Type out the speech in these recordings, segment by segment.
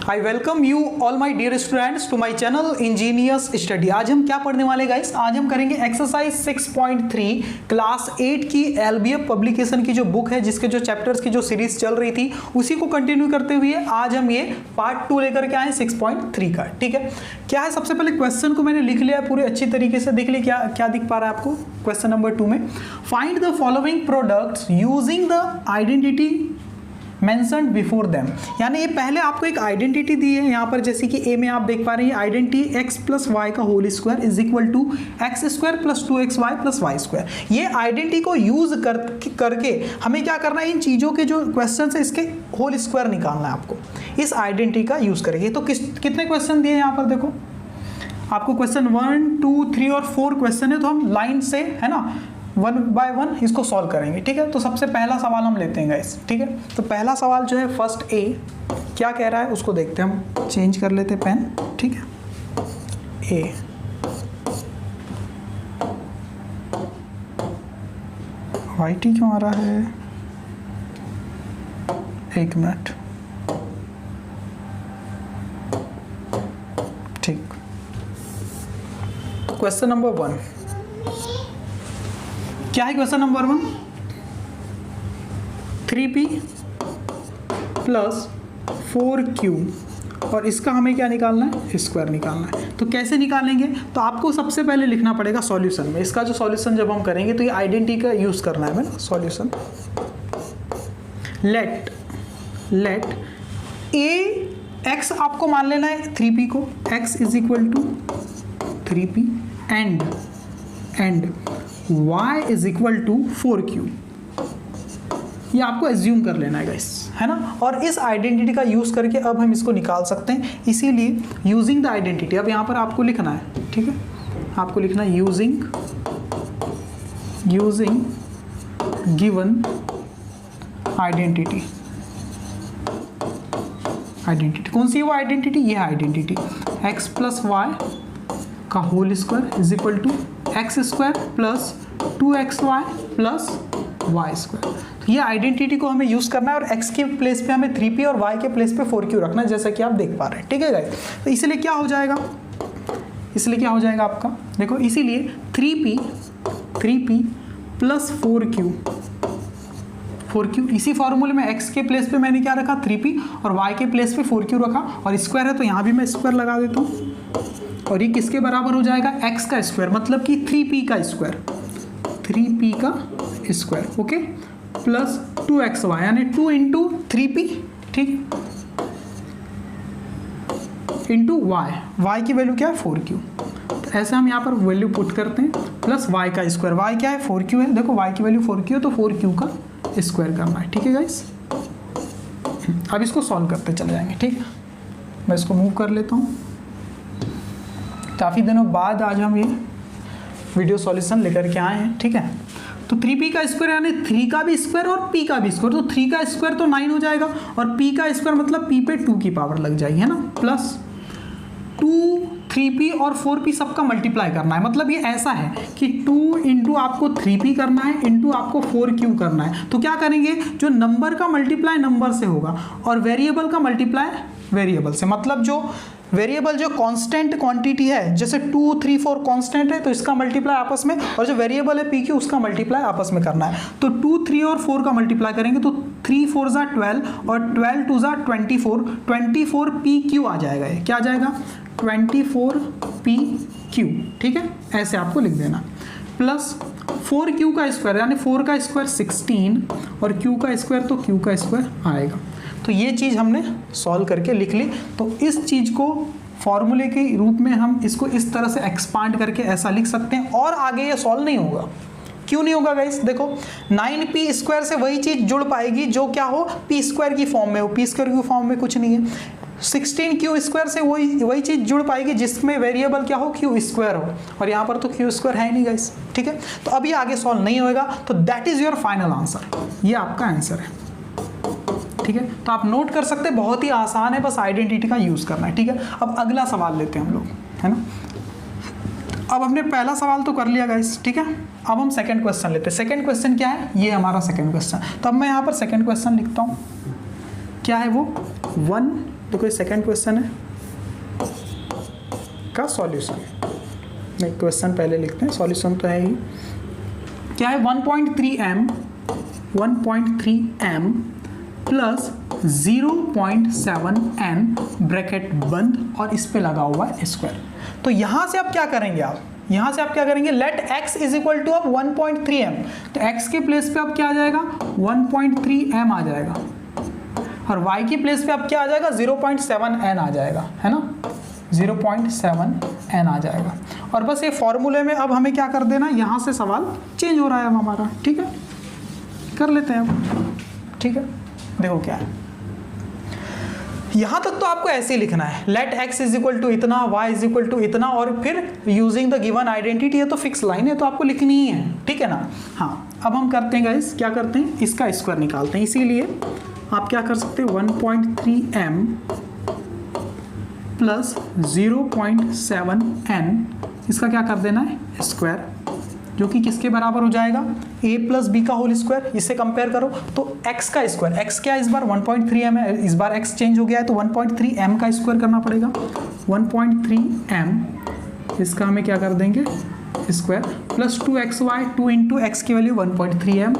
I welcome you all my dear students to my channel engineers study. आज हम क्या पढ़ने वाले गाइस? आज हम करेंगे एक्सरसाइज 6.3 क्लास 8 की एलबीएफ पब्लिकेशन की जो बुक है, जिसके जो चैप्टर्स की जो सीरीज चल रही थी उसी को कंटिन्यू करते हुए आज हम ये पार्ट 2 लेकर के आए 6.3 का। ठीक है, क्या है? सबसे पहले क्वेश्चन को मैंने लिख लिया पूरे अच्छी तरीके से। देख लिया क्या दिख पा रहा है आपको क्वेश्चन नंबर 2 में। Find the following products using the identity mentioned before them. यानी ये पहले आपको एक आइडेंटिटी दी है यहाँ पर, जैसे कि ए में आप देख पा रहे हैं आइडेंटिटी x प्लस वाई का whole square is equal to x square plus 2xy plus y square. ये आइडेंटिटी को यूज करके हमें क्या करना है, इन चीज़ों के जो क्वेश्चन है इसके होल स्क्वायर निकालना है आपको इस आइडेंटिटी का यूज करेंगे। तो कितने क्वेश्चन दिए यहाँ पर देखो आपको, क्वेश्चन 1, 2, 3 और 4 क्वेश्चन है। तो हम लाइन से है ना 1 बाय 1 इसको सॉल्व करेंगे। ठीक है, तो सबसे पहला सवाल हम लेते हैं गाइस। ठीक है, तो पहला सवाल जो है फर्स्ट ए क्या कह रहा है उसको देखते हैं। हम चेंज कर लेते हैं पेन। ठीक है, ए वाइट ही क्यों आ रहा है? एक मिनट। ठीक, क्वेश्चन नंबर 1 क्या है? Question number 1 3p plus 4q और इसका हमें क्या निकालना है? स्क्वायर निकालना है। तो कैसे निकालेंगे? तो आपको सबसे पहले लिखना पड़ेगा सॉल्यूशन में। इसका जो सॉल्यूशन जब हम करेंगे तो ये आइडेंटिटी का यूज करना है हमें। सॉल्यूशन लेट ए x आपको मान लेना है 3p को, x is equal to 3p and y is equal to 4q। ये आपको एज्यूम कर लेना है गाइस, है ना। और इस आइडेंटिटी का यूज करके अब हम इसको निकाल सकते हैं। इसीलिए यूजिंग द आइडेंटिटी, अब यहाँ पर आपको लिखना है। ठीक है, आपको लिखना है यूजिंग गिवन आइडेंटिटी। कौन सी है वो आइडेंटिटी? ये आइडेंटिटी x प्लस वाई का whole square is equal to x square plus 2xy plus y square. तो ये आइडेंटिटी को हमें यूज करना है और x के प्लेस पे हमें 3p और y के प्लेस पे 4q रखना है, जैसा कि आप देख पा रहे हैं। ठीक है गाइस, तो इसलिए क्या हो जाएगा? आपका देखो, इसीलिए 3p प्लस 4q इसी फॉर्मूले में x के प्लेस पे मैंने क्या रखा? 3p और y के प्लेस पे 4q रखा और स्क्वायर है तो यहाँ भी मैं स्क्वायर लगा देता हूँ। और ये किसके बराबर हो जाएगा? x का स्क्वायर, मतलब कि 3p का स्क्वायर ओके, प्लस 2xy यानी 2 इंटू 3p। ठीक, इंटू y की वैल्यू क्या है? 4q। तो ऐसे हम यहाँ पर वैल्यू पुट करते हैं, प्लस y का स्क्वायर, y क्या है? 4q है। देखो y की वैल्यू 4q है तो 4q का स्क्वायर करना है। ठीक है गाइस, अब इसको सॉल्व करते चले जाएंगे। ठीक है, मैं इसको मूव कर लेता हूँ। काफ़ी दिनों बाद आज हम ये वीडियो सॉल्यूशन लेकर के आए हैं। ठीक है, तो 3p का स्क्वायर यानी 3 का भी स्क्वायर और p का भी स्क्वायर। तो 3 का स्क्वायर तो 9 हो जाएगा और p का स्क्वायर मतलब p पे 2 की पावर लग जाएगी, है ना। प्लस 2 3p और 4p सबका मल्टीप्लाई करना है। मतलब ये ऐसा है कि 2 इंटू आपको 3p करना है इंटू आपको 4q करना है। तो क्या करेंगे? जो नंबर का मल्टीप्लाई नंबर से होगा और वेरिएबल का मल्टीप्लाई वेरिएबल से। मतलब जो वेरिएबल जो कांस्टेंट क्वांटिटी है, जैसे 2, 3, 4 कांस्टेंट है तो इसका मल्टीप्लाई आपस में, और जो वेरिएबल है pq उसका मल्टीप्लाई आपस में करना है। तो 2, 3 और 4 का मल्टीप्लाई करेंगे तो 3 4 ज़ा 12 और 12 2 ज़ा 24 pq आ जाएगा। ये क्या आ जाएगा? 24 pq। ठीक है, ऐसे आपको लिख देना। प्लस 4q का स्क्वायर यानी 4 का स्क्वायर 16 और q का स्क्वायर तो q का स्क्वायर आएगा। तो ये चीज़ हमने सॉल्व करके लिख ली। तो इस चीज़ को फॉर्मूले के रूप में हम इसको इस तरह से एक्सपांड करके ऐसा लिख सकते हैं और आगे ये सॉल्व नहीं होगा। क्यों नहीं होगा गाइस? देखो 9p स्क्वायर से वही चीज़ जुड़ पाएगी जो क्या हो? p स्क्वायर की फॉर्म में हो। p स्क्वायर की फॉर्म में कुछ नहीं है। 16q स्क्वायर से वही चीज़ जुड़ पाएगी जिसमें वेरिएबल क्या हो? q स्क्वायर हो, और यहाँ पर तो q स्क्वायर है नहीं गाइस। ठीक है, तो अब ये आगे सॉल्व नहीं होगा। तो that is your final answer, ये आपका आंसर है। ठीक है, तो आप नोट कर सकते हैं, बहुत ही आसान है, बस आइडेंटिटी का यूज़ करना है। ठीक है, अब अगला सवाल लेते हैं हम लोग, है ना। अब हमने पहला सवाल तो कर लिया गाइस। ठीक है, अब हम सेकंड क्वेश्चन लेते हैं। सेकंड क्वेश्चन क्या है? ये हमारा सेकंड क्वेश्चन। तो अब मैं यहाँ पर सेकंड क्वेश्चन लिखता हूँ। क्या है वो? 1 देखो ये सेकंड क्वेश्चन है का सॉल्यूशन। नहीं, क्वेश्चन पहले लिखते हैं, सॉल्यूशन तो है ही। क्या है 1.3m प्लस 0.7n ब्रैकेट बंद और इस पे लगा हुआ है स्क्वायर। तो यहां से आप क्या करेंगे, यहां से आप क्या करेंगे, let x is equal to अब 1.3m, तो x के प्लेस पे अब क्या आ जाएगा 1.3m आ जाएगा, और y की प्लेस पे अब क्या आ जाएगा 0.7n आ जाएगा, है ना, 0.7n आ जाएगा। और बस ये फॉर्मूले में अब हमें क्या कर देना, यहाँ से सवाल चेंज हो रहा है अब हमारा, ठीक है, कर लेते हैं अब, ठीक है। देखो क्या है, यहाँ तक तो आपको ऐसे ही लिखना है, let x is equal to इतना, y इज इक्वल टू इतना, और फिर यूजिंग द गिवन आइडेंटिटी, है तो फिक्स लाइन है तो आपको लिखनी ही है, ठीक है ना। हाँ, अब हम करते हैं गाइस, क्या करते हैं, इसका स्क्वायर निकालते हैं। इसीलिए आप क्या कर सकते हैं 1.3m प्लस 0.7n, इसका क्या कर देना है स्क्वायर, जो कि किसके बराबर हो जाएगा a प्लस बी का होल स्क्वायर। इससे कंपेयर करो तो x का स्क्वायर, x क्या है इस बार 1.3m है, इस बार x चेंज हो गया है तो 1.3m का स्क्वायर करना पड़ेगा। 1.3m इसका हमें क्या कर देंगे square, plus 2xy, 2 into x की वैल्यू 1.3m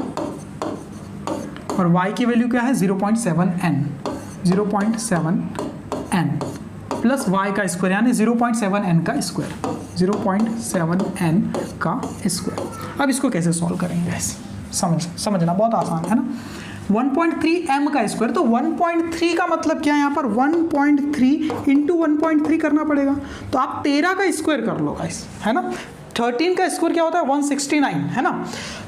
और y की वैल्यू क्या है 0.7n प्लस y का स्क्वायर यानी 0.7n का स्क्वायर, 0.7n का स्क्वायर। अब इसको कैसे सॉल्व करेंगे गाइस, समझना बहुत आसान है ना। 1.3m का स्क्वायर, तो 1.3 का मतलब क्या है, यहाँ पर 1.3 इंटू 1.3 करना पड़ेगा, तो आप 13 का स्क्वायर कर लो गाइस, है ना। 13 का स्क्वायर क्या होता है 169, है ना,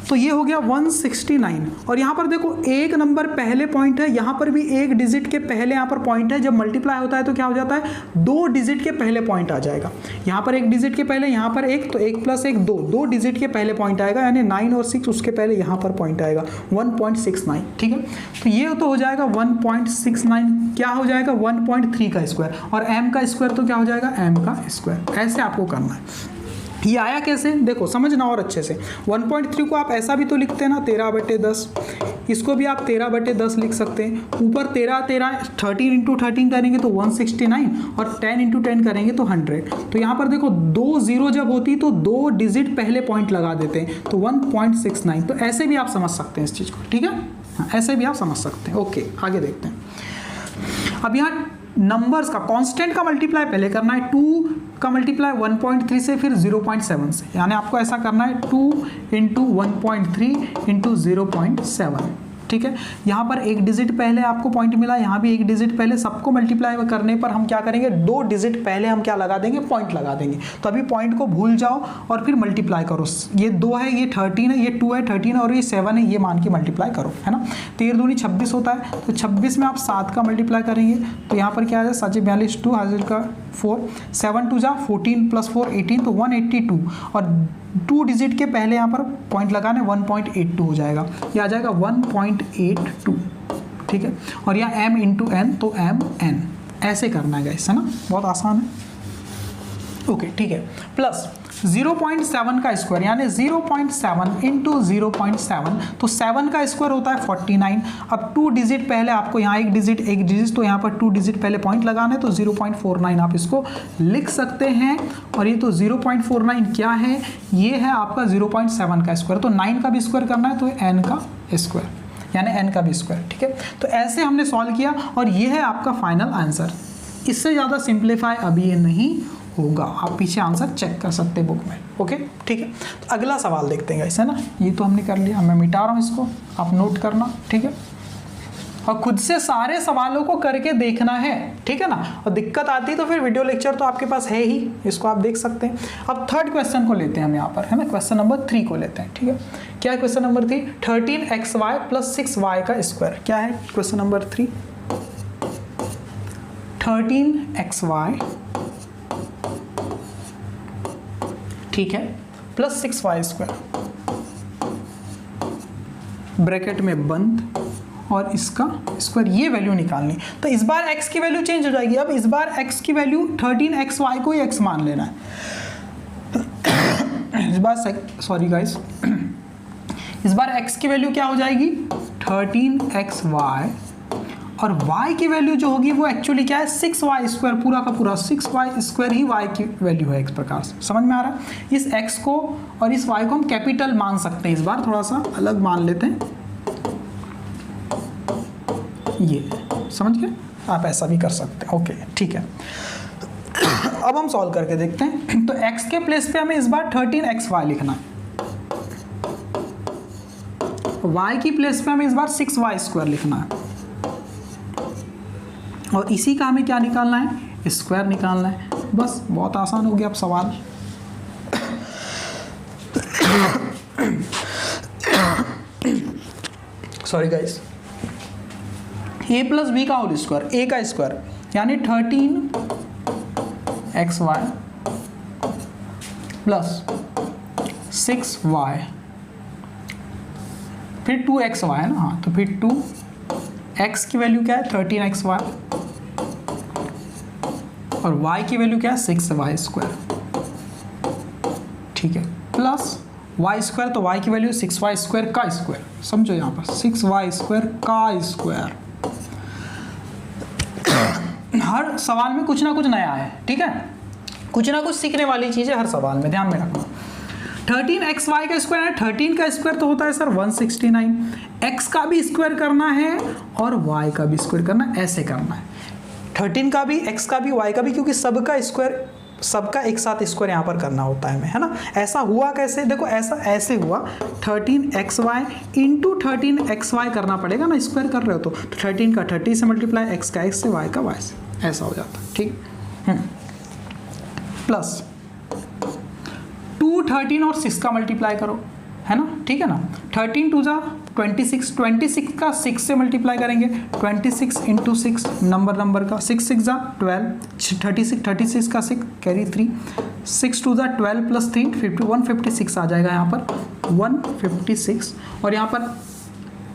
तो ये हो गया 169। और यहाँ पर देखो एक नंबर पहले पॉइंट है, यहाँ पर भी एक डिजिट के पहले यहाँ पर पॉइंट है, जब मल्टीप्लाई होता है तो क्या हो जाता है 2 डिजिट के पहले पॉइंट आ जाएगा। यहाँ पर एक डिजिट के पहले, यहाँ पर एक, तो 1 प्लस 1 2, 2 डिजिट के पहले पॉइंट आएगा, यानी 9 और 6 उसके पहले यहाँ पर पॉइंट आएगा 1.69, ठीक है। तो ये तो हो जाएगा 1.69, क्या हो जाएगा 1.3 का स्क्वायर, और m का स्क्वायर तो क्या हो जाएगा m का स्क्वायर। ऐसे आपको करना है। ये आया कैसे, देखो समझना और अच्छे से। 1.3 को आप ऐसा भी तो लिखते हैं ना 13/10, इसको भी आप 13/10 लिख सकते हैं। ऊपर 13 इंटू 13 करेंगे तो 169, और 10 इंटू 10 करेंगे तो 100। तो यहाँ पर देखो 2 0 जब होती तो 2 डिजिट पहले पॉइंट लगा देते हैं, तो 1.69। तो ऐसे भी आप समझ सकते हैं इस चीज़ को, ठीक है, हाँ, ऐसे भी आप समझ सकते हैं। ओके, आगे देखते हैं। अब यहाँ नंबर्स का कांस्टेंट का मल्टीप्लाई पहले करना है, 2 का मल्टीप्लाई 1.3 से, फिर 0.7 से, यानी आपको ऐसा करना है 2 इंटू 1.3 इंटू 0.7, ठीक है। यहाँ पर एक डिजिट पहले आपको पॉइंट मिला, यहाँ भी एक डिजिट पहले, सबको मल्टीप्लाई करने पर हम क्या करेंगे 2 डिजिट पहले हम क्या लगा देंगे पॉइंट लगा देंगे। तो अभी पॉइंट को भूल जाओ और फिर मल्टीप्लाई करो, ये 2 है, ये 13 है, ये 2 है 13 और ये 7 है, ये मान के मल्टीप्लाई करो, है ना। 13 दूनी 26 होता है, तो 26 में आप 7 का मल्टीप्लाई करेंगे तो यहाँ पर क्या है 7 42, 2 हाजिर का 4, 7 2 जा 14 प्लस 4 18, तो 182, और 2 डिजिट के पहले यहाँ पर पॉइंट लगाने 1.82 हो जाएगा, ये आ जाएगा 1.82, ठीक है। और यहाँ m इंटू n तो mn, ऐसे करना है गाइस, है ना, बहुत आसान है। ओके, ठीक है, प्लस 0.7 का स्क्वायर यानी 0.7 इंटू 0.7, तो 7 का स्क्वायर होता है 49। अब 2 डिजिट पहले आपको यहाँ एक डिजिट तो यहाँ पर 2 डिजिट पहले पॉइंट लगाने, तो 0.49 आप इसको लिख सकते हैं। और ये तो 0.49 क्या है, ये है आपका 0.7 का स्क्वायर, तो 9 का भी स्क्वायर करना है तो n का स्क्वायर यानी n का भी स्क्वायर, ठीक है। तो ऐसे हमने सॉल्व किया और ये है आपका फाइनल आंसर। इससे ज़्यादा सिंप्लीफाई अभी ये नहीं होगा, आप पीछे आंसर चेक कर सकते हैं बुक में। ओके, ठीक है, तो अगला सवाल देखते हैं इसे ना, ये तो हमने कर लिया, मैं मिटा रहा हूँ इसको, आप नोट करना, ठीक है। और खुद से सारे सवालों को करके देखना है, ठीक है ना। और दिक्कत आती है तो फिर वीडियो लेक्चर तो आपके पास है ही, इसको आप देख सकते हैं। अब थर्ड क्वेश्चन को लेते हैं हम यहाँ पर, है ना, क्वेश्चन नंबर 3 को लेते हैं, ठीक है। क्या है question number 3, 13xy plus 6y का स्क्वायर। क्या है क्वेश्चन नंबर 3, 13xy, ठीक है, प्लस 6y स्क्वायर ब्रैकेट में बंद, और इसका स्क्वायर, ये वैल्यू निकालनी। तो इस बार x की वैल्यू चेंज हो जाएगी। अब इस बार x की वैल्यू 13xy को ही x मान लेना है। इस बार सॉरी गाइस, इस बार x की वैल्यू क्या हो जाएगी 13xy और y की वैल्यू जो होगी वो एक्चुअली क्या है 6y², पूरा का पूरा 6y² ही y की वैल्यू है। इस प्रकार से समझ में आ रहा है। इस x को और इस y को हम कैपिटल मान सकते हैं, इस बार थोड़ा सा अलग मान लेते हैं, ये समझ गए आप, ऐसा भी कर सकते हैं। ओके ठीक है, अब हम सॉल्व करके देखते हैं। तो x के प्लेस पे हमें इस बार 13xy लिखना है, y की प्लेस पे हमें इस बार 6y² लिखना है, और इसी का हमें क्या निकालना है, स्क्वायर निकालना है। बस बहुत आसान हो गया अब सवाल। Sorry guys, a plus b का होल स्क्वायर, a का स्क्वायर यानी 13xy प्लस 6y, फिर 2xy है ना, हाँ तो फिर 2x की वैल्यू क्या है 13xy और y की वैल्यू क्या है 6y², ठीक है, प्लस y², तो y की वैल्यू 6y² का स्क्वायर, समझो यहाँ पर 6y² का स्क्वायर। हर सवाल में कुछ ना कुछ नया है, ठीक है, कुछ ना कुछ सीखने वाली चीज़ है हर सवाल में, ध्यान में रखना। 13xy का स्क्वायर है, 13 का स्क्वायर तो होता है सर 169, x का भी स्क्वायर करना है और y का भी स्क्वायर करना है, ऐसे करना है 13 का भी, x का भी, y का भी, क्योंकि सबका स्क्वायर, सबका एक साथ स्क्वायर यहाँ पर करना होता है हमें, है ना। ऐसा हुआ कैसे, देखो ऐसा ऐसे हुआ 13xy इंटू 13xy करना पड़ेगा ना, स्क्वायर कर रहे हो तो 13 का 30 से मल्टीप्लाई, x का x से, y का y से, ऐसा हो जाता है, ठीक। प्लस 2 13 और 6 का मल्टीप्लाई करो, है ना, ठीक है ना। 13 2 जा 26, 26 का 6 से मल्टीप्लाई करेंगे, 26 इंटू 6 नंबर का, 6 6 जा 12, 36 का 6 कैरी 3, 6 2 जा 12 प्लस 3 156 आ जाएगा यहाँ पर 156। और यहाँ पर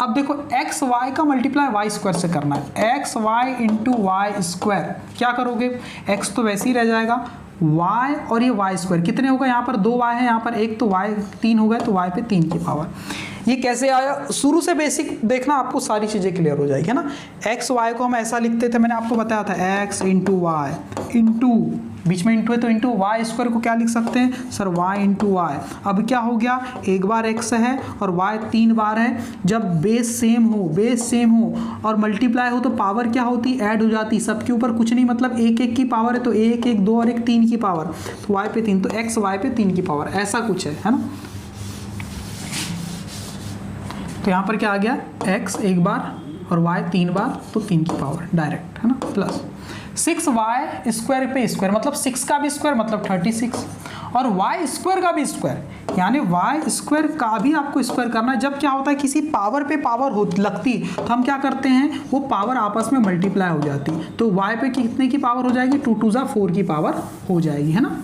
अब देखो एक्स वाई का मल्टीप्लाई y² से करना है, एक्स वाई इंटू y², क्या करोगे, x तो वैसे ही रह जाएगा, y और ये y² कितने होगा, यहाँ पर 2y है, यहाँ पर 1, तो y 3 हो गए, तो y पे 3 की पावर। ये कैसे आया, शुरू से बेसिक देखना, आपको सारी चीज़ें क्लियर हो जाएगी, है ना। एक्स वाई को हम ऐसा लिखते थे, मैंने आपको बताया था x इंटू वाई इंटू, बीच में इंटू है तो इंटू y² को क्या लिख सकते हैं सर, y इंटू वाई। अब क्या हो गया, एक बार x है और y 3 बार है, जब बेस सेम हो और मल्टीप्लाई हो तो पावर क्या होती, ऐड हो जाती, सबके ऊपर कुछ नहीं, मतलब 1 1 की पावर है तो 1 1 2 और 1 3 की पावर, तो y पे 3, तो x y पे 3 की पावर, ऐसा कुछ है ना। तो यहाँ पर क्या आ गया, x एक बार और y 3 बार, तो 3 की पावर डायरेक्ट, है ना, प्लस 6y² पे स्क्वायर, मतलब 6 का भी स्क्वायर मतलब 36, और y² का भी स्क्वायर, यानी y² का भी आपको स्क्वायर करना है। जब क्या होता है, किसी पावर पे पावर हो लगती तो हम क्या करते हैं, वो पावर आपस में मल्टीप्लाई हो जाती, तो y पे कितने की पावर हो जाएगी, 2 2 जा 4 की पावर हो जाएगी, है ना,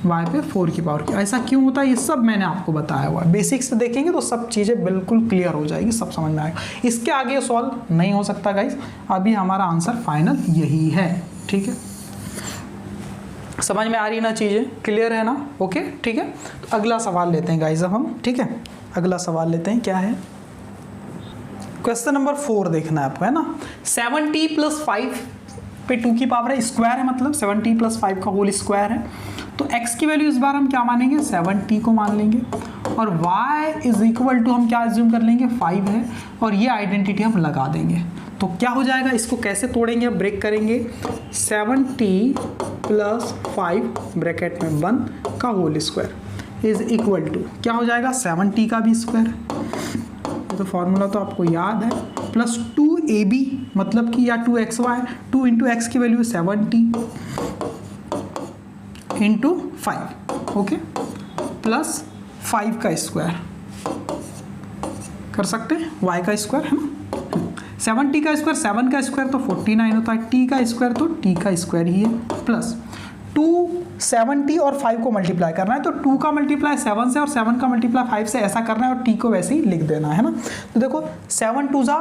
y पे 4 की पावर की। ऐसा क्यों होता है, ये सब मैंने आपको बताया हुआ है, बेसिक से देखेंगे तो सब चीज़ें बिल्कुल क्लियर हो जाएगी, सब समझ में आएगा। इसके आगे सॉल्व नहीं हो सकता गाइस, अभी हमारा आंसर फाइनल यही है, ठीक है। समझ में आ रही ना चीज़ें, क्लियर है ना, ओके ठीक है। तो अगला सवाल लेते हैं गाइस अब हम, ठीक है, अगला सवाल लेते हैं, क्या है, क्वेश्चन नंबर 4 देखना है आपको, है ना। 70 + 5 पे 2 की पावर है, स्क्वायर है, मतलब 70 + 5 का होल स्क्वायर है, तो x की वैल्यू इस बार हम क्या मानेंगे, 70 को मान लेंगे, और y = हम क्या एज्यूम कर लेंगे, 5 है, और ये आइडेंटिटी हम लगा देंगे, तो क्या हो जाएगा, इसको कैसे तोड़ेंगे, ब्रेक करेंगे, 70 + 5 ब्रैकेट में 1 का whole square is equal to क्या हो जाएगा, 70 का भी स्क्वायर, तो फॉर्मूला तो आपको याद है, प्लस 2ab मतलब कि, या 2xy, 2 × x की वैल्यू 70 × 5, ओके, प्लस 5 का स्क्वायर कर सकते हैं, y का स्क्वायर, है ना, 70 का स्क्वायर, 7 का स्क्वायर तो 49 होता है, t का स्क्वायर तो t का स्क्वायर ही है, प्लस 270 और 5 को मल्टीप्लाई करना है, तो 2 का मल्टीप्लाई 7 से और 7 का मल्टीप्लाई 5 से, ऐसा करना है, और t को वैसे ही लिख देना है ना। तो देखो 7 2 जा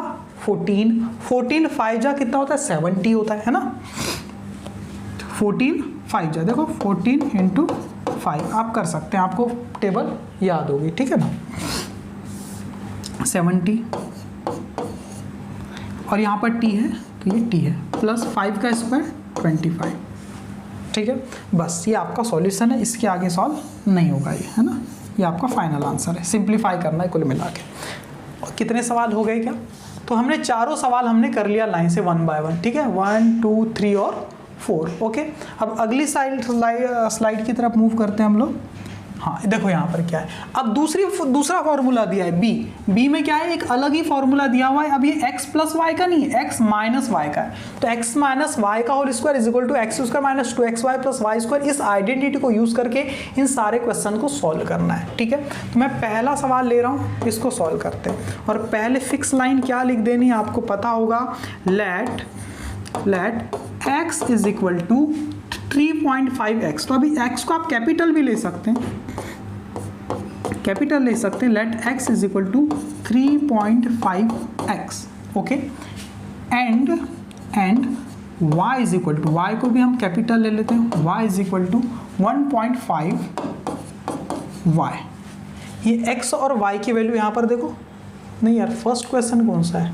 14, 14 5 जा कितना होता है, 70 होता है ना, 14 5 जा, देखो 14 × 5 आप कर सकते हैं, आपको टेबल याद होगी, ठीक है ना। 70 और यहाँ पर t है तो ये t है, प्लस 5 का स्क्वायर 25। ठीक है, बस ये आपका सॉल्यूशन है, इसके आगे सॉल्व नहीं होगा ये, है ना। ये आपका फाइनल आंसर है, सिंप्लीफाई करना है कुल मिला के। और कितने सवाल हो गए क्या? तो हमने चारों सवाल हमने कर लिया लाइन से 1 बाय 1। ठीक है, 1 2 3 और 4। ओके, अब अगली स्लाइड की तरफ मूव करते हैं हम लोग। हाँ देखो यहाँ पर क्या है, अब दूसरा फॉर्मूला दिया है बी में क्या है, एक अलग ही फॉर्मूला दिया हुआ है। अब ये x प्लस वाई का नहीं है, x माइनस वाई का है। तो x माइनस वाई का whole square is equal to x square minus 2xy plus y square. इस आइडेंटिटी को यूज करके इन सारे क्वेश्चन को सॉल्व करना है। ठीक है, तो मैं पहला सवाल ले रहा हूँ, इसको सॉल्व करते हैं। और पहले फिक्स लाइन क्या लिख देनी है आपको पता होगा, let x is equal to 3.5x। तो अभी x को आप कैपिटल भी ले सकते हैं, कैपिटल ले सकते हैं। Let x is equal to 3.5x। Okay, and y is equal to, y को भी हम कैपिटल ले लेते हैं, y is equal to 1.5y। ये x और y की वैल्यू यहाँ पर देखो, नहीं यार फर्स्ट क्वेश्चन कौन सा है,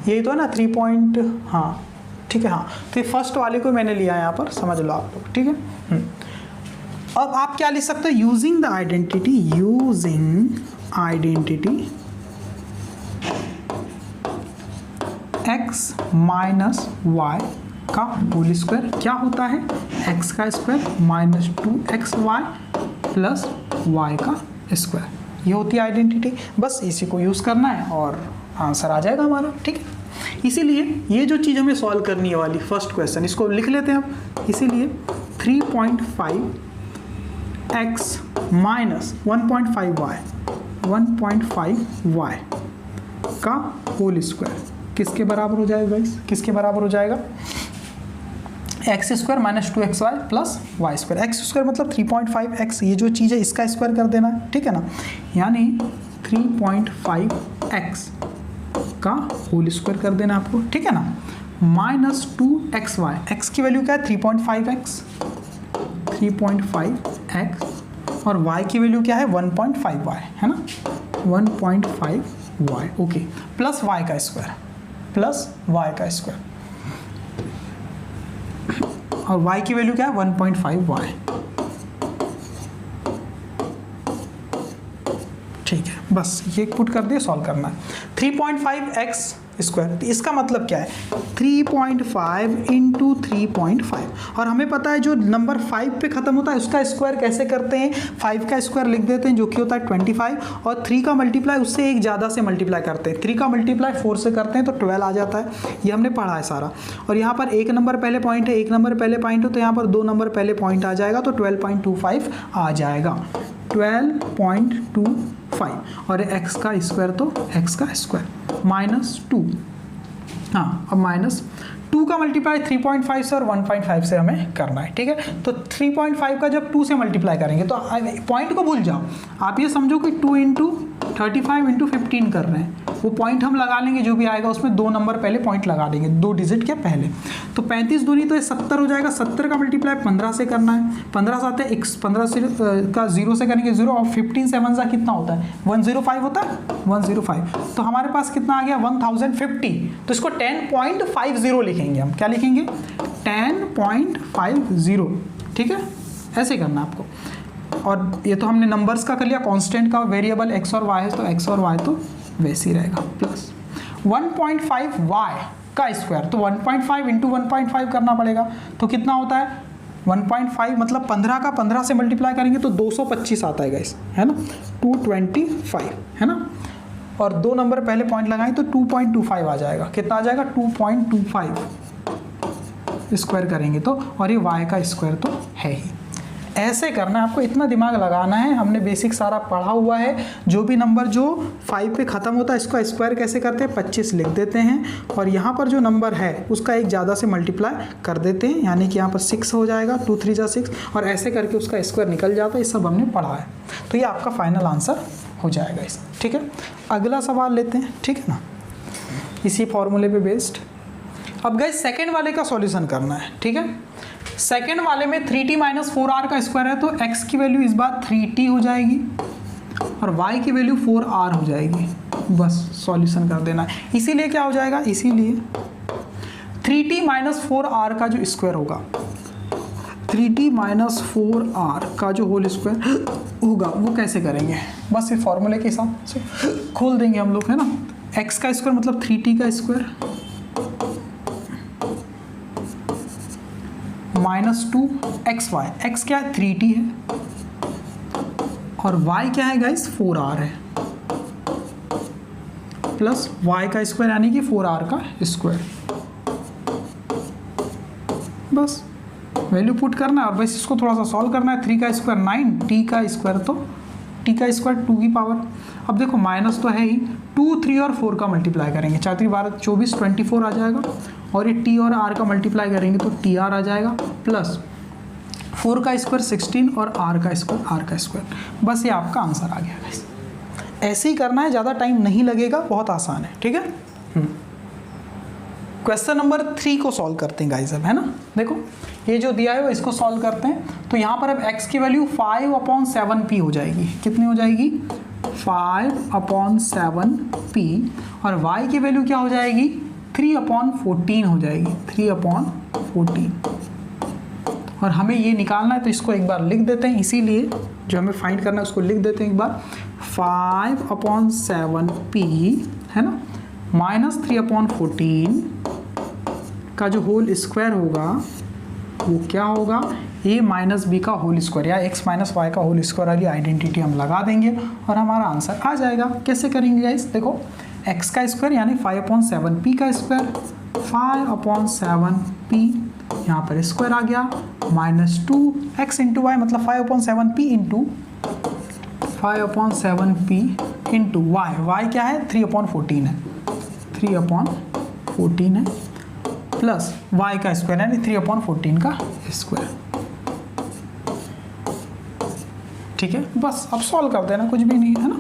यही तो है ना 3. हाँ ठीक है, हाँ तो ये फर्स्ट वाले को मैंने लिया यहाँ पर, समझ लो आप लोग। ठीक है, अब आप क्या लिख सकते हो, using identity x minus y का होल स्क्वायर क्या होता है, x का square minus 2xy plus y का स्क्वायर। ये होती है आइडेंटिटी, बस इसी को यूज़ करना है और आंसर आ जाएगा हमारा। ठीक है, इसीलिए ये जो चीज़ हमें सॉल्व करनी है वाली फर्स्ट क्वेश्चन, इसको लिख लेते हैं हम। इसीलिए 3.5x माइनस 1.5y का होल स्क्वायर किसके बराबर हो जाएगा गाइस, किसके बराबर हो जाएगा, x square minus 2xy plus y square. X square मतलब 3.5x, ये जो चीज़ है इसका स्क्वायर कर देना है। ठीक है ना, यानी 3.5x का होल स्क्वायर कर देना आपको। ठीक है ना, माइनस 2xy, x की वैल्यू क्या है 3.5x और y की वैल्यू क्या है 1.5y, है ना 1.5y। ओके, प्लस y का स्क्वायर और y की वैल्यू क्या है 1.5y। ठीक है, बस ये पुट कर दिए, सॉल्व करना है। 3.5x स्क्वायर, तो इसका मतलब क्या है 3.5 इंटू 3.5। और हमें पता है जो नंबर 5 पे ख़त्म होता है उसका स्क्वायर कैसे करते हैं, 5 का स्क्वायर लिख देते हैं जो कि होता है 25, और 3 का मल्टीप्लाई उससे एक ज़्यादा से मल्टीप्लाई करते हैं। 3 का मल्टीप्लाई 4 से करते हैं तो 12 आ जाता है। ये हमने पढ़ा है सारा। और यहाँ पर एक नंबर पहले पॉइंट है, एक नंबर पहले पॉइंट हो, तो यहाँ पर 2 नंबर पहले पॉइंट आ जाएगा, तो 12.25 आ जाएगा, 12.25। और x का स्क्वायर तो x का स्क्वायर माइनस 2, हाँ अब माइनस 2 का मल्टीप्लाई 3.5 से और 1.5 से हमें करना है। ठीक है, तो 3.5 का जब 2 से मल्टीप्लाई करेंगे तो पॉइंट को भूल जाओ, आप ये समझो कि 2 इंटू 35 इंटू 15 कर रहे हैं। वो पॉइंट हम लगा लेंगे जो भी आएगा उसमें 2 नंबर पहले पॉइंट लगा देंगे, 2 डिजिट के पहले। तो 35 दूनी तो ये 70 हो जाएगा, 70 का मल्टीप्लाई 15 से करना है, 15 से आते हैं 15 से का 0 से करेंगे 0, और 15 से 1 सा कितना होता है 105 होता है 105। तो हमारे पास कितना आ गया 1050। तो इसको 10.50 लिखेंगे हम, क्या लिखेंगे 10.50। ठीक है, ऐसे करना आपको। और ये तो हमने नंबर्स का कर लिया, कांस्टेंट का वेरिएबल x और y है तो x और y तो वैसे ही रहेगा, प्लस 1.5y का स्क्वायर, तो 1.5 इंटू 1.5 करना पड़ेगा। तो कितना होता है 1.5 मतलब 15 का 15 से मल्टीप्लाई करेंगे तो 225 आता है गाइस, है ना 225, है ना। और 2 नंबर पहले पॉइंट लगाएं तो 2.25 आ जाएगा, कितना आ जाएगा 2.25 स्क्वायर करेंगे तो, और ये y का स्क्वायर तो है ही। ऐसे करना है आपको, इतना दिमाग लगाना है। हमने बेसिक सारा पढ़ा हुआ है। जो भी नंबर जो 5 पे ख़त्म होता है इसका स्क्वायर कैसे करते हैं 25 लिख देते हैं, और यहाँ पर जो नंबर है उसका एक ज़्यादा से मल्टीप्लाई कर देते हैं, यानी कि यहाँ पर 6 हो जाएगा, 2 3 जा 6, और ऐसे करके उसका स्क्वायर निकल जाता है। ये सब हमने पढ़ा है, तो ये आपका फाइनल आंसर हो जाएगा इस। ठीक है, अगला सवाल लेते हैं, ठीक है ना, इसी फॉर्मूले पे बेस्ड। अब गाइस सेकेंड वाले का सॉल्यूशन करना है। ठीक है, सेकेंड वाले में 3t माइनस 4r का स्क्वायर है, तो x की वैल्यू इस बार 3t हो जाएगी और y की वैल्यू 4r हो जाएगी। बस सॉल्यूशन कर देना है। इसीलिए क्या हो जाएगा, इसीलिए 3t माइनस 4r का जो स्क्वायर होगा, 3t माइनस 4r का जो होल स्क्वायर होगा वो कैसे करेंगे, बस ये फॉर्मूले के हिसाब से खोल देंगे हम लोग, है ना। x का स्क्वायर मतलब 3t का स्क्वायर माइनस 2xy, x क्या है 3t है और y क्या है गाइस 4r है, प्लस y का स्क्वायर यानी कि 4r का स्क्वायर। बस वैल्यू पुट करना है और बस इसको थोड़ा सा सॉल्व करना है। 3 का स्क्वायर 9, t का स्क्वायर तो t का स्क्वायर 2 की पावर। अब देखो माइनस तो है ही, 2, 3 और 4 का मल्टीप्लाई करेंगे, 4 3 12 24 24 आ जाएगा और ये t और r का मल्टीप्लाई करेंगे तो tr आ जाएगा, प्लस 4 का स्क्वायर 16 और r का स्क्वायर। बस ये आपका आंसर आ गया गाइस। ऐसे ही करना है, ज़्यादा टाइम नहीं लगेगा, बहुत आसान है, ठीक है। क्वेश्चन नंबर 3 को सॉल्व करते हैं गाइस अब, है ना। देखो ये जो दिया है वो इसको सॉल्व करते हैं। तो यहाँ पर अब x की वैल्यू 5/7p हो जाएगी। कितनी हो जाएगी 5/7p और y की वैल्यू क्या हो जाएगी 3/14 हो जाएगी, 3/14। और हमें ये निकालना है तो इसको एक बार लिख देते हैं, इसीलिए जो हमें फाइंड करना है उसको लिख देते हैं एक बार। 5/7p है ना माइनस 3/14 का जो होल स्क्वायर होगा वो क्या होगा, a माइनस बी का होल स्क्वायर या x माइनस वाई का होल स्क्वायर वाली आइडेंटिटी हम लगा देंगे और हमारा आंसर आ जाएगा। कैसे करेंगे गाइस, देखो x का स्क्वायर यानी 5/7p का स्क्वायर, 5/7p यहाँ पर स्क्वायर आ गया, माइनस 2x इंटू वाई मतलब 5/7p into 5/7p into Y, Y क्या है 3/14 है, 3/14 है, प्लस y का स्क्वायर यानी 3/14 का स्क्वायर। ठीक है, बस अब सॉल्व कर देना, कुछ भी नहीं है ना।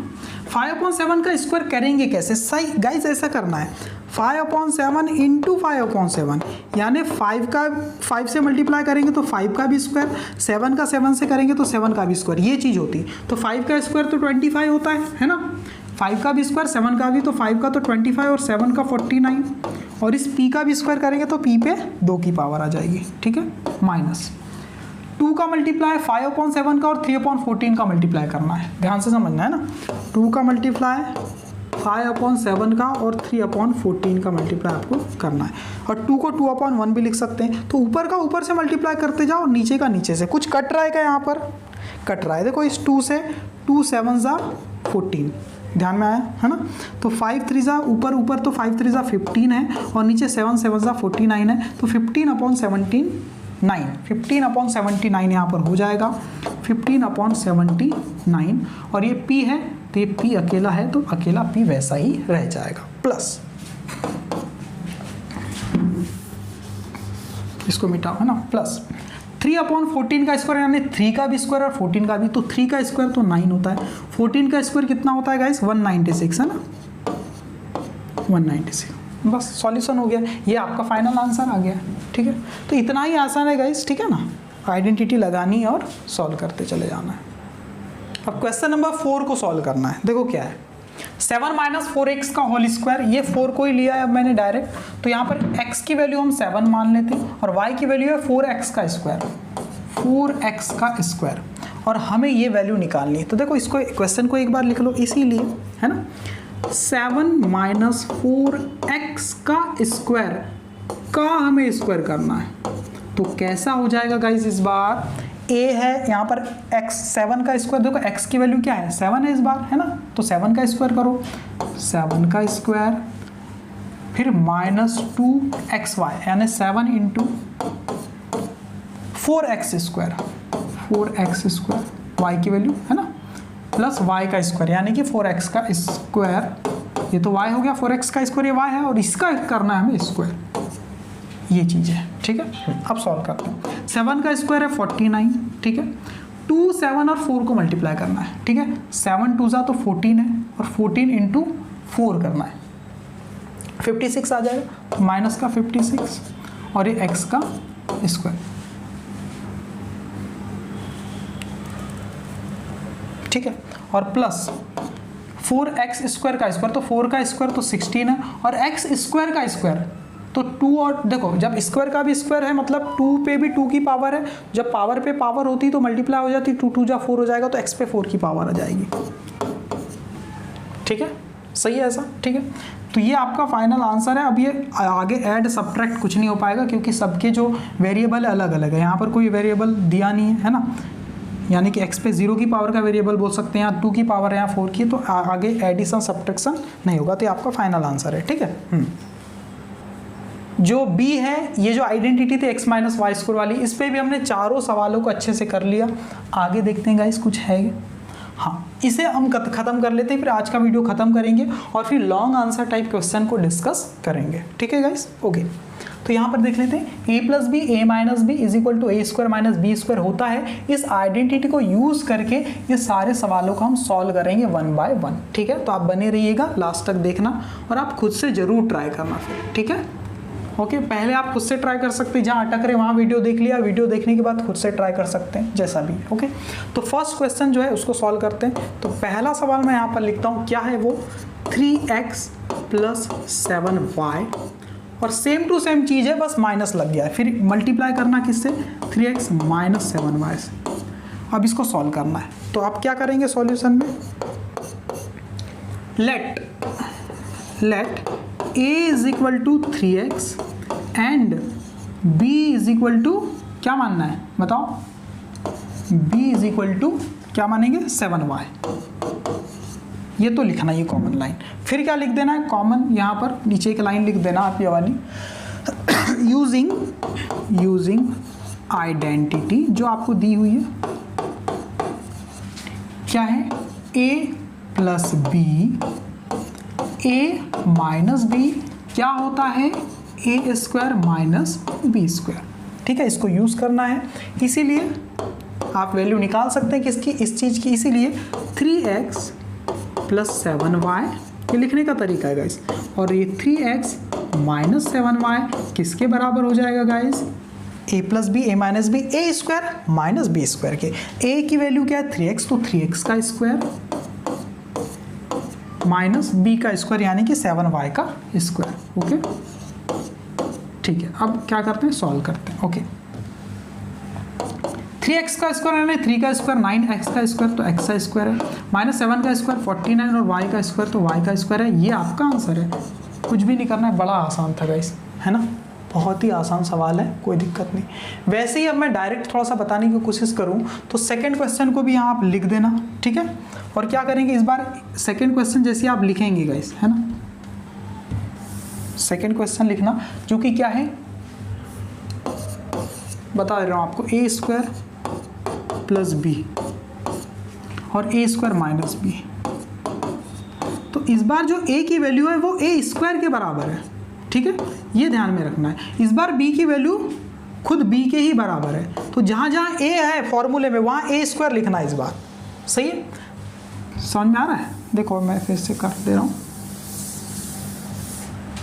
5/7 का स्क्वायर करेंगे कैसे, सही गाइस ऐसा करना है 5/7 इंटू 5/7 यानी 5 से मल्टीप्लाई करेंगे तो 5 का भी स्क्वायर, 7 का 7 से करेंगे तो 7 का भी स्क्वायर, ये चीज़ होती है। तो 5 का स्क्वायर तो 25 होता है ना, 5 का भी स्क्वायर 7 का भी, तो 5 का तो 25 और 7 का 49 और इस p का भी स्क्वायर करेंगे तो p पे 2 की पावर आ जाएगी। ठीक है, माइनस 2 का मल्टीप्लाई 5/7 का और 3/14 का मल्टीप्लाई करना है, ध्यान से समझना है ना। 2 का मल्टीप्लाई 5/7 का और 3/14 का मल्टीप्लाई आपको करना है और 2 को 2/1 भी लिख सकते हैं। तो ऊपर का ऊपर से मल्टीप्लाई करते जाओ, नीचे का नीचे से। कुछ कट रहा है क्या, यहाँ पर कट रहा है, देखो इस 2 से 2 7 ज़ा 14, ध्यान में आया है ना। तो 5 3 ज़ा ऊपर ऊपर तो 5 3 ज़ा 15 है और नीचे 7 7 ज़ा 49 है, तो 15/79 यहाँ पर हो जाएगा 15/79 और ये p है तो ये p अकेला है तो अकेला p वैसा ही रह जाएगा, प्लस इसको मिटाओ है ना, प्लस 3/14 का स्क्वायर यानी 3 का भी स्क्वायर और 14 का भी, तो 3 का स्क्वायर तो 9 होता है, 14 का स्क्वायर कितना होता है गाइस 196 है ना, 196। बस सॉल्यूशन हो गया, ये आपका फाइनल आंसर आ गया। ठीक है, तो इतना ही आसान है गाइस, ठीक है ना, आइडेंटिटी लगानी और सॉल्व करते चले जाना है। अब क्वेश्चन नंबर 4 को सॉल्व करना है। देखो क्या है, 7 माइनस 4x का होल स्क्वायर, ये 4 को ही लिया है अब मैंने डायरेक्ट, तो यहाँ पर x की वैल्यू हम 7 मान लेते हैं और y की वैल्यू है 4x का स्क्वायर, 4x का स्क्वायर और हमें ये वैल्यू निकालनी है। तो देखो इसको क्वेश्चन को एक बार लिख लो इसीलिए, है ना। 7 माइनस 4x का स्क्वायर का हमें स्क्वायर करना है, तो कैसा हो जाएगा गाइस, इस बार a है यहाँ पर x, 7 का स्क्वायर, देखो x की वैल्यू क्या है 7 है इस बार, है ना, तो 7 का स्क्वायर करो, 7 का स्क्वायर फिर माइनस 2xy यानी 7 into 4x square, 4x square y की वैल्यू है ना, प्लस y का स्क्वायर यानी कि 4x का स्क्वायर, ये तो y हो गया, 4x का स्क्वायर ये y है और इसका करना है हमें स्क्वायर, ये चीज़ है। ठीक है, अब सॉल्व करते हैं। 7 का स्क्वायर है 49, ठीक है, 2 7 और 4 को मल्टीप्लाई करना है। ठीक है, 7 2 ज़ा तो 14 है और 14 इंटू 4 करना है, 56 आ जाएगा, माइनस का 56 और ये x का स्क्वायर। ठीक है, और प्लस 4x स्क्वायर का स्क्वायर, तो 4 का स्क्वायर तो 16 है, और x स्क्वायर का स्क्वायर तो 2, और देखो जब स्क्वायर का भी स्क्वायर है मतलब 2 पे भी 2 की पावर है, जब पावर पे पावर होती तो मल्टीप्लाई हो जाती, 2 2 जा 4 हो जाएगा, तो x पे 4 की पावर आ जाएगी। ठीक है, सही है ऐसा, ठीक है। तो ये आपका फाइनल आंसर है। अब ये आगे ऐड सब्ट्रैक्ट कुछ नहीं हो पाएगा क्योंकि सबके जो वेरिएबल है अलग अलग है, यहाँ पर कोई वेरिएबल दिया नहीं है ना, यानी कि x पे 0 की पावर का वेरिएबल बोल सकते हैं, यहाँ 2 की पावर है, यहाँ 4 की, तो आगे एडिशन सब्ट्रैक्शन नहीं होगा, तो ये आपका फाइनल आंसर है। ठीक है। जो B है, ये जो आइडेंटिटी थी x माइनस वाई स्क्वायर वाली, इस पे भी हमने चारों सवालों को अच्छे से कर लिया। आगे देखते हैं गाइस कुछ है, हाँ इसे हम खत्म कर लेते हैं, फिर आज का वीडियो खत्म करेंगे और फिर लॉन्ग आंसर टाइप क्वेश्चन को डिस्कस करेंगे। ठीक है गाइस, ओके। तो यहाँ पर देख लेते हैं a plus B a minus b is equal to a square minus B square होता है। इस आइडेंटिटी को यूज करके ये सारे सवालों को हम सॉल्व करेंगे 1 बाय 1। ठीक है, तो आप बने रहिएगा, लास्ट तक देखना और आप खुद से जरूर ट्राई करना फिर। ठीक है, ओके। पहले आप खुद से ट्राई कर सकते हैं, जहाँ अटक रहे वहाँ वीडियो देख लिया, वीडियो देखने के बाद खुद से ट्राई कर सकते हैं, जैसा भी। ओके, तो फर्स्ट क्वेश्चन जो है उसको सॉल्व करते हैं। तो पहला सवाल मैं यहाँ पर लिखता हूँ, क्या है वो, 3x प्लस 7y, और सेम टू सेम चीज़ है, बस माइनस लग गया है, फिर मल्टीप्लाई करना किससे, 3x माइनस 7y से। अब इसको सॉल्व करना है, तो आप क्या करेंगे सॉल्यूशन में, let a is equal to 3x and b is equal to क्या मानना है बताओ, b इज इक्वल टू क्या मानेंगे 7y। ये तो लिखना ये कॉमन लाइन, फिर क्या लिख देना है कॉमन, यहाँ पर नीचे एक लाइन लिख देना आप ये वाली, यूजिंग आइडेंटिटी जो आपको दी हुई है, क्या है a plus b, a minus b क्या होता है, a square minus B square. ठीक है, इसको यूज करना है, इसीलिए आप वैल्यू निकाल सकते हैं किसकी, इस चीज की, इसीलिए 3x प्लस 7y ये लिखने का तरीका है गाइस, और ये 3x माइनस 7y किसके बराबर हो जाएगा guys, a plus B a minus B, A square minus B square के। a की वैल्यू क्या है 3x, तो 3x का स्क्वायर माइनस b का स्क्वायर यानी कि 7y का स्क्वायर। ओके, ठीक है। अब क्या करते हैं, सॉल्व करते हैं। ओके, 3x का स्क्वायर यानी 3 का स्क्वायर 9x का स्क्वायर, तो x का स्क्वायर है, माइनस 7 का स्क्वायर 49 और y का स्क्वायर, तो y का स्क्वायर है। ये आपका आंसर है, कुछ भी नहीं करना है, बड़ा आसान था गाइस, है ना, बहुत ही आसान सवाल है, कोई दिक्कत नहीं। वैसे ही अब मैं डायरेक्ट थोड़ा सा बताने की कोशिश करूं तो सेकंड क्वेश्चन को भी यहाँ आप लिख देना। ठीक है, और क्या करेंगे इस बार, सेकंड क्वेश्चन जैसे आप लिखेंगे गाइस, है ना, सेकंड क्वेश्चन लिखना जो कि क्या है बता दे रहा हूँ आपको, ए स्क्वायर प्लस बी और ए स्क्वायर माइनस बी। तो इस बार जो a की वैल्यू है वो a स्क्वायर के बराबर है। ठीक है, ये ध्यान में रखना है। इस बार b की वैल्यू खुद b के ही बराबर है, तो जहाँ जहाँ a है फॉर्मूले में वहाँ a स्क्वायर लिखना है इस बार। सही है, समझ में आ रहा है, देखो मैं फिर से कर दे रहा हूँ,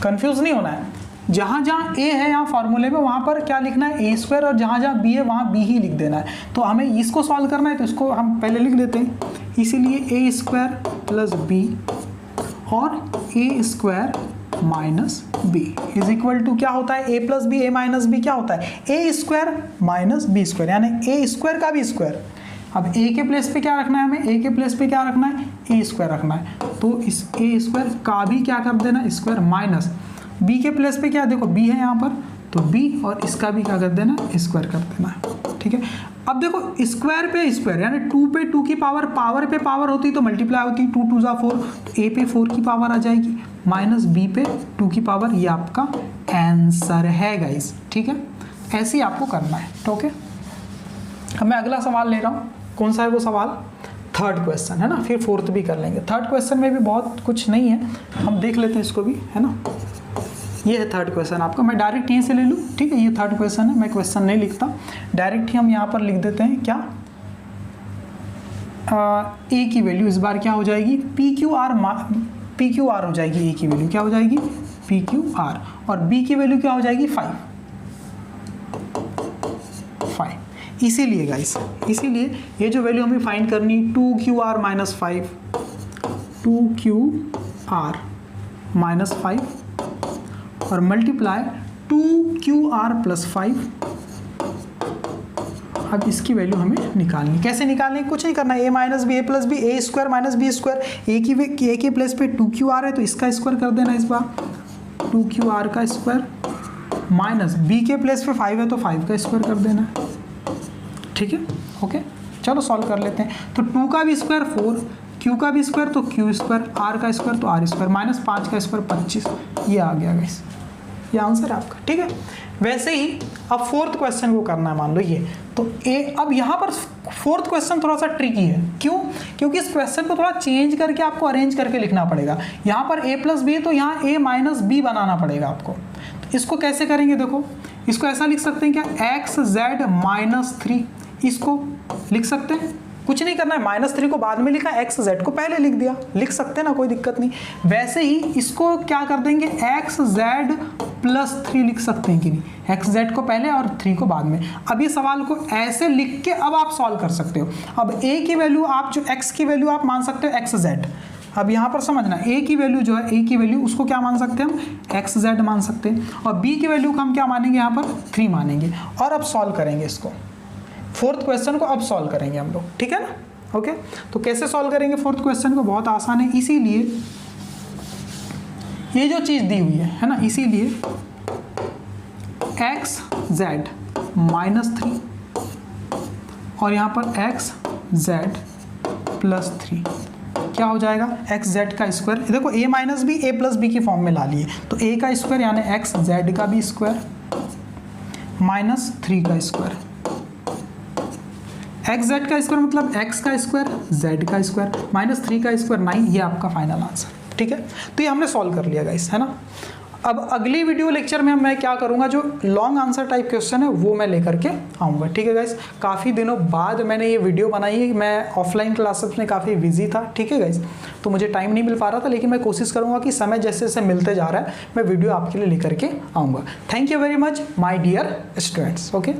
कंफ्यूज नहीं होना है। जहाँ जहाँ a है यहाँ फॉर्मूले में वहाँ पर क्या लिखना है a स्क्वायर, और जहाँ जहाँ b है वहाँ b ही लिख देना है। तो हमें इसको सॉल्व करना है तो इसको हम पहले लिख देते हैं, इसीलिए a स्क्वायर प्लस b और a square minus b is equal to क्या होता है, a plus B a minus b क्या होता है, a square minus B square यानी a स्क्वायर का भी स्क्वायर। अब a के प्लेस पे क्या रखना है हमें, a के प्लेस पे क्या रखना है, a स्क्वायर रखना है, तो इस a स्क्वायर का भी क्या कर देना स्क्वायर माइनस b के प्लेस पे क्या, देखो b है यहाँ पर, तो b और इसका भी क्या कर देना स्क्वायर कर देना है। ठीक है, अब देखो स्क्वायर पे स्क्वायर यानी 2 पे 2 की पावर पे पावर होती तो मल्टीप्लाई होती, 2 2 जा 4, तो a पे 4 की पावर आ जाएगी माइनस b पे 2 की पावर, ये आपका आंसर है गाइस। ठीक है, ऐसे ही आपको करना है। ओके, अब मैं अगला सवाल ले रहा हूँ, कौन सा है वो सवाल, थर्ड क्वेश्चन है ना, फिर फोर्थ भी कर लेंगे। थर्ड क्वेश्चन में भी बहुत कुछ नहीं है, हम देख लेते हैं इसको भी, है ना। ये है थर्ड क्वेश्चन आपका, मैं डायरेक्ट यहीं से ले लूँ। ठीक है, ये थर्ड क्वेश्चन है, मैं क्वेश्चन नहीं लिखता, डायरेक्ट ही हम यहाँ पर लिख देते हैं क्या, ए की वैल्यू इस बार क्या हो जाएगी, पी क्यू आर हो जाएगी, ए की वैल्यू क्या हो जाएगी पी क्यू आर, और बी की वैल्यू क्या हो जाएगी 5। इसीलिए गाइस, इसीलिए ये जो वैल्यू हमें फाइंड करनी 2QR माइनस 5, 2QR माइनस 5 और मल्टीप्लाई 2QR प्लस 5। अब इसकी वैल्यू हमें निकालनी, कैसे निकालनी, कुछ नहीं करना, a minus B A plus B, A square minus B square, A के प्लेस पे 2QR है तो इसका स्क्वायर कर देना इस बार, 2QR का स्क्वायर माइनस बी के प्लेस पे 5 है तो 5 का स्क्वायर कर देना, ठीक है। ओके चलो सॉल्व कर लेते हैं। तो 2 का भी स्क्वायर 4, q का भी स्क्वायर तो q स्क्वायर, r का स्क्वायर तो r स्क्वायर, माइनस 5 का स्क्वायर 25, ये आ गया गाइस, ये आंसर है आपका, ठीक है। वैसे ही अब फोर्थ क्वेश्चन को करना है, मान लो ये तो अब यहाँ पर फोर्थ क्वेश्चन थोड़ा सा ट्रिकी है, क्यों, क्योंकि इस क्वेश्चन को थोड़ा चेंज करके आपको अरेंज करके लिखना पड़ेगा। यहाँ पर a प्लस बी है तो यहाँ a माइनस बी बनाना पड़ेगा आपको। तो इसको कैसे करेंगे, देखो इसको ऐसा लिख सकते हैं क्या, एक्स जेड माइनस 3, इसको लिख सकते हैं, कुछ नहीं करना है, -3 को बाद में लिखा, एक्स जेड को पहले लिख दिया, लिख सकते हैं ना, कोई दिक्कत नहीं। वैसे ही इसको क्या कर देंगे, एक्स जेड प्लस 3 लिख सकते हैं कि नहीं, एक्स जेड को पहले और 3 को बाद में। अब ये सवाल को ऐसे लिख के अब आप सॉल्व कर सकते हो। अब a की वैल्यू आप जो x की वैल्यू आप मान सकते हो एक्स जेड। अब यहाँ पर समझना, a की वैल्यू जो है, a की वैल्यू उसको क्या मान सकते हैं हम, एक्स जेड मान सकते हैं, और b की वैल्यू को हम क्या मानेंगे, यहाँ पर 3 मानेंगे। और अब सॉल्व करेंगे इसको, फोर्थ क्वेश्चन को अब सॉल्व करेंगे हम लोग, ठीक है ना। ओके तो कैसे सॉल्व करेंगे फोर्थ क्वेश्चन को, बहुत आसान है, इसीलिए ये जो चीज़ दी हुई है ना, इसीलिए एक्स जेड माइनस 3 और यहाँ पर एक्स जेड प्लस 3 क्या हो जाएगा, एक्स जेड का स्क्वायर, देखो a minus B A plus b की फॉर्म में ला लिए, तो a का स्क्वायर यानी एक्स जेड का भी स्क्वायर माइनस 3 का स्क्वायर, एक्स जेड का स्क्वायर मतलब एक्स का स्क्वायर जेड का स्क्वायर माइनस 3 का स्क्वायर 9, ये आपका फाइनल आंसर, ठीक है। तो ये हमने सॉल्व कर लिया गाइस, है ना। अब अगली वीडियो लेक्चर में मैं क्या करूंगा, जो लॉन्ग आंसर टाइप क्वेश्चन है वो मैं लेकर के आऊँगा, ठीक है गाइस। काफ़ी दिनों बाद मैंने ये वीडियो बनाई है, मैं ऑफलाइन क्लासेस में काफ़ी बिजी था, ठीक है गाइस, तो मुझे टाइम नहीं मिल पा रहा था, लेकिन मैं कोशिश करूँगा कि समय जैसे जैसे मिलते जा रहा है मैं वीडियो आपके लिए लेकर के आऊँगा। Thank you very much my dear students, okay.